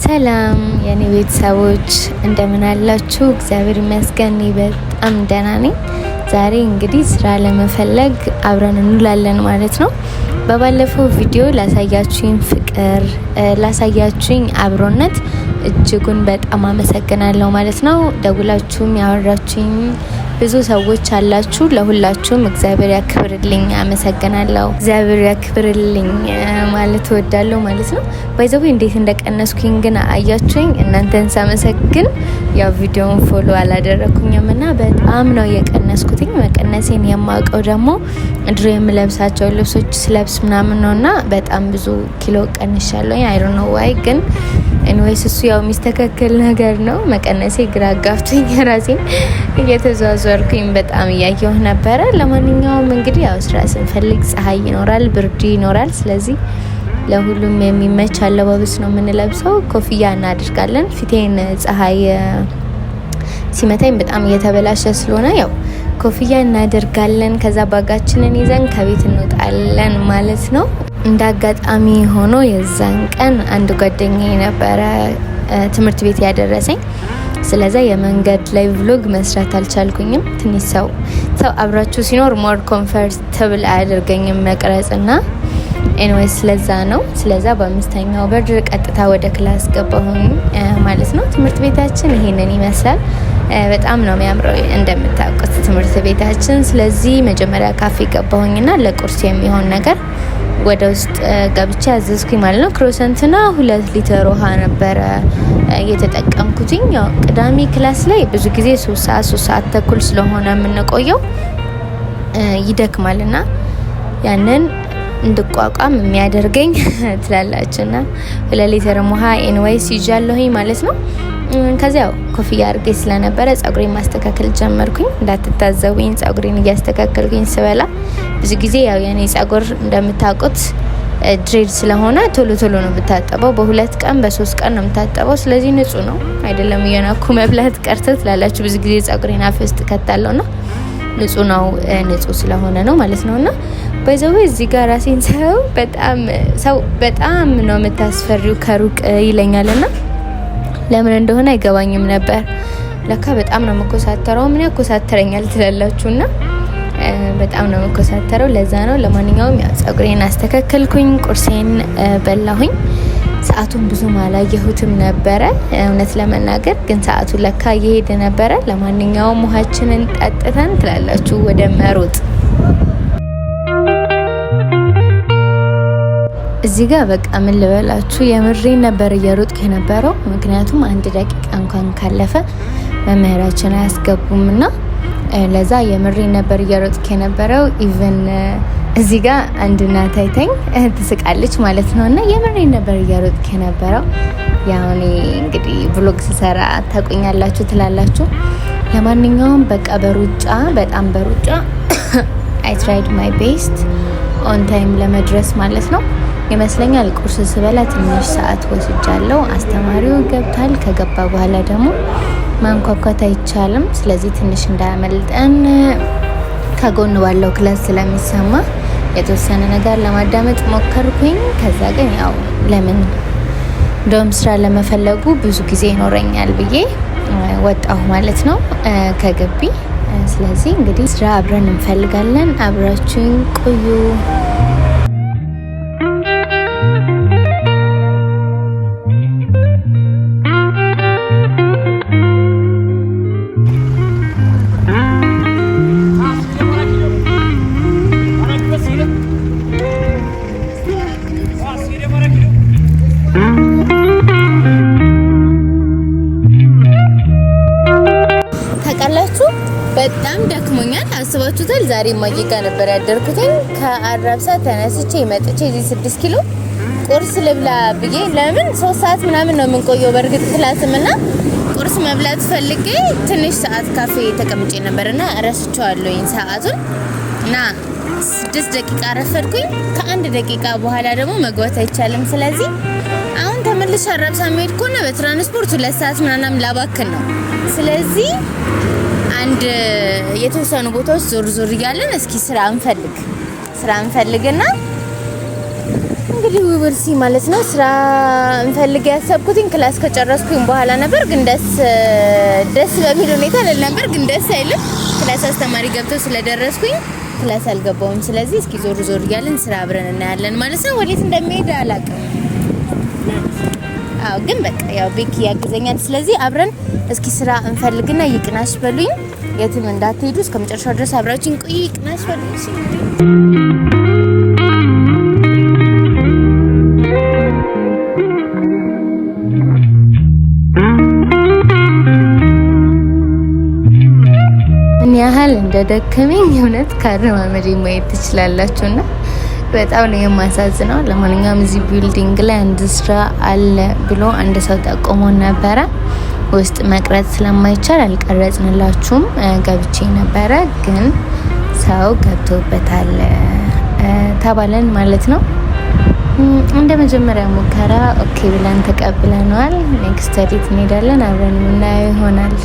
ሰላም የኔ ቤተሰቦች እንደምን አላችሁ? እግዚአብሔር ይመስገን በጣም ደህና ነኝ። ዛሬ እንግዲህ ስራ ለመፈለግ አብረን እንውላለን ማለት ነው። በባለፈው ቪዲዮ ላሳያችሁኝ ፍቅር፣ ላሳያችሁኝ አብሮነት እጅጉን በጣም አመሰግናለሁ ማለት ነው። ደውላችሁም ያወራችሁኝ ብዙ ሰዎች አላችሁ። ለሁላችሁም እግዚአብሔር ያክብርልኝ፣ አመሰግናለሁ። እግዚአብሔር ያክብርልኝ ማለት እወዳለሁ ማለት ነው። ባይዘው እንዴት እንደቀነስኩኝ ግን አያችሁኝ። እናንተን ሳመሰግን ያው ቪዲዮውን ፎሎ አላደረኩኝም እና በጣም ነው የቀነስኩትኝ። መቀነሴን የማውቀው ደግሞ ድሮ የምለብሳቸው ልብሶች ስለብስ ምናምን ነውና በጣም ብዙ ኪሎ ቀንሻለሁ። አይ ዶንት ኖ ዋይ ግን ኤኒዌይስ እሱ ያው የሚስተካከል ነገር ነው። መቀነሴ ግራ አጋብቶኝ ራሴን እየተዟዟርኩኝ በጣም እያየሁ ነበረ። ለማንኛውም እንግዲህ ያው ስራ ስንፈልግ ፀሐይ ይኖራል፣ ብርድ ይኖራል። ስለዚህ ለሁሉም የሚመች አለባበስ ነው የምንለብሰው። ኮፍያ እናደርጋለን። ፊቴን ፀሐይ ሲመታኝ በጣም እየተበላሸ ስለሆነ ያው ኮፍያ እናደርጋለን። ከዛ ባጋችንን ይዘን ከቤት እንወጣለን ማለት ነው። እንደ አጋጣሚ ሆኖ የዛን ቀን አንድ ጓደኛዬ ነበረ ትምህርት ቤት ያደረሰኝ። ስለዚህ የመንገድ ላይ ቭሎግ መስራት አልቻልኩኝም። ትንሽ ሰው አብራችሁ ሲኖር ሞር ኮምፎርታብል አያደርገኝም መቅረጽና ኤኒዌይስ ስለዛ ነው። ስለዛ በአምስተኛው በር ቀጥታ ወደ ክላስ ገባሁኝ ማለት ነው። ትምህርት ቤታችን ይሄንን ይመስላል። በጣም ነው የሚያምረው እንደምታውቁት ትምህርት ቤታችን። ስለዚህ መጀመሪያ ካፌ ገባሁኝና ለቁርስ የሚሆን ነገር ወደ ውስጥ ገብቼ አዘዝኩኝ ማለት ነው። ክሮሰንትና 2 ሊትር ውሃ ነበረ እየተጠቀምኩትኝ። ያው ቅዳሜ ክላስ ላይ ብዙ ጊዜ 3 ሰዓት ተኩል ስለሆነ የምንቆየው ይደክማልና ያንን እንድቋቋም የሚያደርገኝ ትላላችሁና 2 ሊትር ውሃ ኤንዌይስ ይዣለሁኝ ማለት ነው። ከዚያው ኮፍያ አድርጌ ስለነበረ ጸጉሬን ማስተካከል ጀመርኩኝ። እንዳትታዘቡኝ ጸጉሬን እያስተካከልኩኝ ስበላ ብዙ ጊዜ ያው የኔ ጸጉር እንደምታውቁት ድሬድ ስለሆነ ቶሎ ነው የምታጠበው። በ2 ቀን በ3 ቀን ነው የምታጠበው። ስለዚህ ንጹህ ነው አይደለም እየናኩ መብላት ቀርቶ ትላላችሁ። ብዙ ጊዜ ጸጉሬን አፍ ውስጥ ከታለውና ንጹህ ነው፣ ንጹህ ስለሆነ ነው ማለት ነውና ባይዘው እዚህ ጋር ራሴን ሰው በጣም ነው የምታስፈሪው ከሩቅ ይለኛልና ለምን እንደሆነ አይገባኝም ነበር። ለካ በጣም ነው መኮሳተረው። ምን ያኮሳተረኛል ትላላችሁና በጣም ነው መኮሳተረው። ለዛ ነው። ለማንኛውም ያው ጸጉሬን አስተካከልኩኝ፣ ቁርሴን በላሁኝ። ሰዓቱን ብዙም አላየሁትም ነበረ እውነት ለመናገር ግን ሰዓቱ ለካ እየሄደ ነበረ። ለማንኛውም ውሃችንን ጠጥተን ትላላችሁ ወደ መሮጥ እዚህ ጋር በቃ ምን ልበላችሁ የምሬን ነበር እየሮጥኩ የነበረው። ምክንያቱም 1 ደቂቃ እንኳን ካለፈ መምህራችን አያስገቡምና ለዛ የምሬን ነበር እየሮጥኩ የነበረው። ኢቭን እዚህ ጋር አንድ እናት አይተኝ ትስቃለች ማለት ነውና የምሬን ነበር እየሮጥኩ የነበረው። ያው እኔ እንግዲህ ብሎግ ስሰራ ታቆኛላችሁ ትላላችሁ። ለማንኛውም በቃ በጣም በሩጫ I tried my best on time ለመድረስ ማለት ነው ይመስለኛል። ቁርስ ስበላ ትንሽ ሰዓት ወስጃለሁ። አስተማሪው ገብቷል። ከገባ በኋላ ደግሞ ማንኳኳት አይቻልም። ስለዚህ ትንሽ እንዳያመልጠን ከጎን ባለው ክላስ ስለሚሰማ የተወሰነ ነገር ለማዳመጥ ሞከርኩኝ። ከዛ ግን ያው ለምን እንደውም ስራ ለመፈለጉ ብዙ ጊዜ ይኖረኛል ብዬ ወጣሁ ማለት ነው ከግቢ። ስለዚህ እንግዲህ ስራ አብረን እንፈልጋለን። አብራችሁኝ ቆዩ። በጣም ደክሞኛል። አስባችሁታል? ዛሬ ማጂካ ነበር ያደርኩትኝ። ከአራብሳ ተነስቼ መጥቼ እዚህ 6 ኪሎ ቁርስ ልብላ ብዬ ለምን 3 ሰዓት ምናምን ነው የምንቆየው በእርግጥ ክላስምና ቁርስ መብላት ፈልጌ ትንሽ ሰዓት ካፌ ተቀምጬ ነበርና ረስቼዋለሁኝ ሰዓቱን እና 6 ደቂቃ ረፈድኩኝ። ከ1 ደቂቃ በኋላ ደግሞ መግባት አይቻልም። ስለዚህ አሁን ተመልሼ አራብሳ መሄድ ከሆነ በትራንስፖርት 2 ሰዓት ምናምን ላባክን ነው። ስለዚህ አንድ የተወሰኑ ቦታዎች ዞር እያለን እስኪ ስራ እንፈልግና እንግዲህ ውብርሲ ማለት ነው ስራ እንፈልግ ያሰብኩትኝ ክላስ ከጨረስኩኝ በኋላ ነበር፣ ግን ደስ በሚል ሁኔታ ነበር፣ ግን ደስ አይልም። ክላስ አስተማሪ ገብቶ ስለደረስኩኝ ክላስ አልገባውም። ስለዚህ እስኪ ዞር ዞር እያልን ስራ አብረን እናያለን ማለት ነው። ወዴት እንደሚሄድ አላውቅም። አዎ ግን በቃ ያው ቤኪ ያግዘኛል። ስለዚህ አብረን እስኪ ስራ እንፈልግና ይቅናሽ በሉኝ። የትም እንዳትሄዱ እስከመጨረሻው ድረስ አብራችን ቆዩ። ይቅናሽ በሉኝ። ያህል እንደደከመኝ እውነት ካረማመዴ ማየት ትችላላችሁና በጣም ነው የማሳዝነው። ለማንኛውም እዚህ ቢልዲንግ ላይ አንድ ስራ አለ ብሎ አንድ ሰው ጠቆሞ ነበረ። ውስጥ መቅረጽ ስለማይቻል አልቀረጽንላችሁም። ገብቼ ነበረ ግን ሰው ገብቶበታል ተባለን ማለት ነው። እንደ መጀመሪያ ሙከራ ኦኬ ብለን ተቀብለናል። ኔክስት ኤዲት እንሄዳለን፣ አብረን እናየው ይሆናል።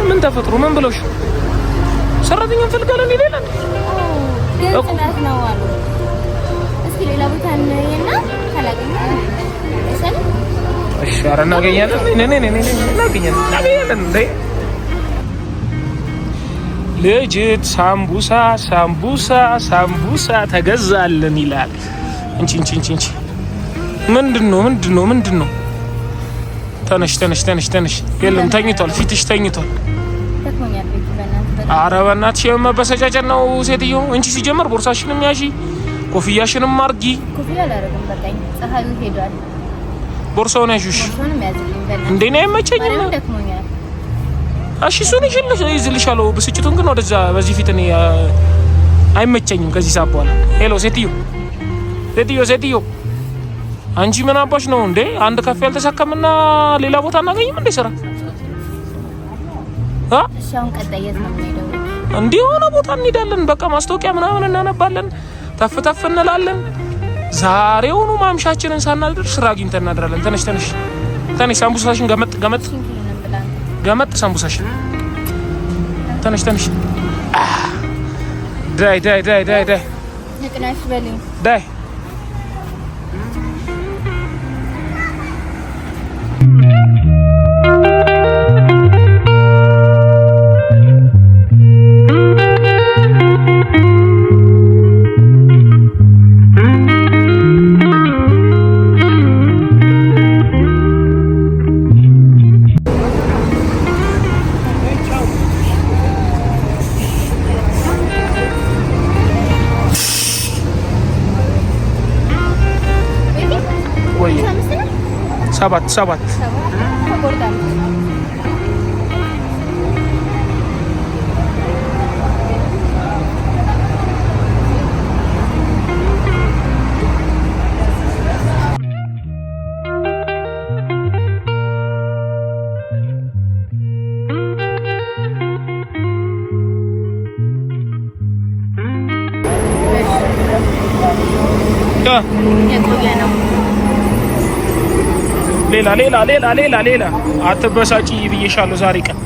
ምን ተፈጥሮ ምን ብለውሽ ሰራተኛ እንፈልጋለን ይላል እኮ ነው አሉ። እስኪ ሌላ ቦታ ነይና ካላገኘ እሺ ኧረ እናገኛለን እንዴ ልጅት ሳምቡሳ ተገዛልን ይላል። እንቺ ምንድነው? ተነሽ የለም ተኝቷል፣ ፊትሽ ተኝቷል። ኧረ በእናትሽ የመበሰጫጨት ነው ሴትዮ። እንቺ ሲጀመር ቦርሳሽንም ያዢ ኮፍያሽንም አርጊ። ኮፍያ አላረግም በቃኝ፣ ፀሐዩ ሄዷል። ቦርሳውን ያዥሽ እንዴ ነው አይመቸኝም። እሺ እሱን ይዝልሻለሁ። ብስጭቱን ግን ወደዛ በዚህ ፊት እኔ አይመቸኝም ከዚህ ሰዓት በኋላ። ሄሎ ሴትዮ አንቺ ምን አባሽ ነው እንዴ? አንድ ካፌ ያልተሳካምና ሌላ ቦታ እናገኝም እንዴ ስራ? እሺ አሁን ቀጣይት ነው የምንሄደው። እንዴ ሆነ ቦታ እንሄዳለን። በቃ ማስታወቂያ ምናምን እናነባለን፣ ተፍ እንላለን። ዛሬውኑ ማምሻችንን ሳናድር ስራ አግኝተን እናድራለን። ተነሽ ሳምቡሳሽን ገመጥ ሳምቡሳሽን ተነሽ ዳይ ንቅናሽ በልኝ ዳይ ወይ 7 ሌላ አትበሳጪ ብዬሻለሁ ዛሬ ቀን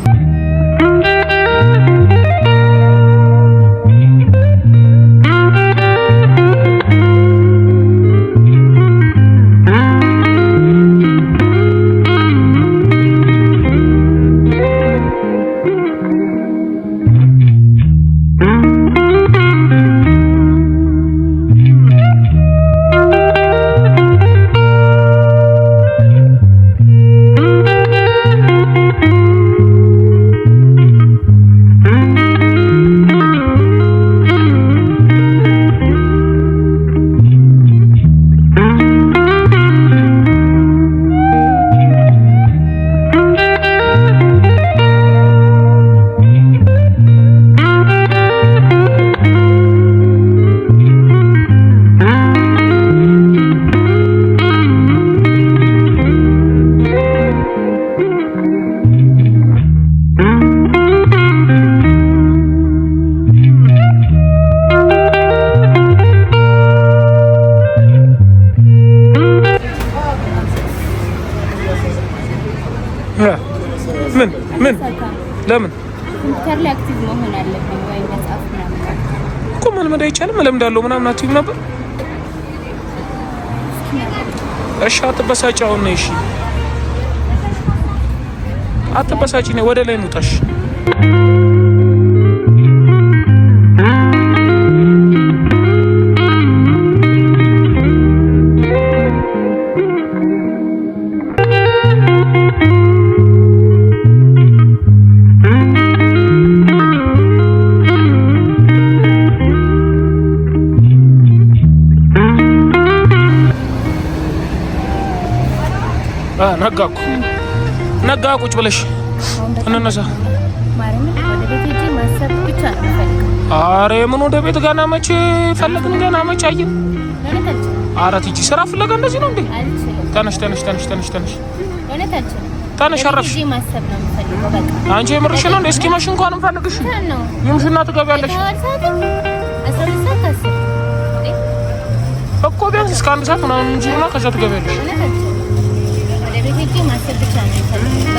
ምን ለምን ኮምፒውተር ላይ አክቲቭ መሆን አለብኝ ወይ መጻፍ ምናምን እኮ መልመድ አይቻልም ለምዳለው ምናምን አትይም ነበር እሺ አትበሳጪ አሁን ነሽ አትበሳጪ ነይ ወደ ላይ እንውጣሽ ነጋ ቁጭ ብለሽ እንነሳ ወደ ቤት ሂጂ ማሰብ ብቻ ነው ፈልግ አሬ ምን ወደ ቤት ገና መቼ ፈለግን ገና መቼ አየን አራት ሂጂ ስራ ፍለጋ እንደዚህ ነው እንዴ ተነሽ ተነሽ አረፍሽ ማሰብ ነው የምፈልገው በቃ አንቺ የምርሽ ነው እንዴ እስኪ መሽ እንኳን እንፈልግሽ ይምሽና ትገቢያለሽ እኮ ቢያንስ እስከ 1 ሰዓት ምናምን እንጂ እና ከዛ ትገቢያለሽ ወደ ቤት ሂጂ ማሰብ ብቻ ነው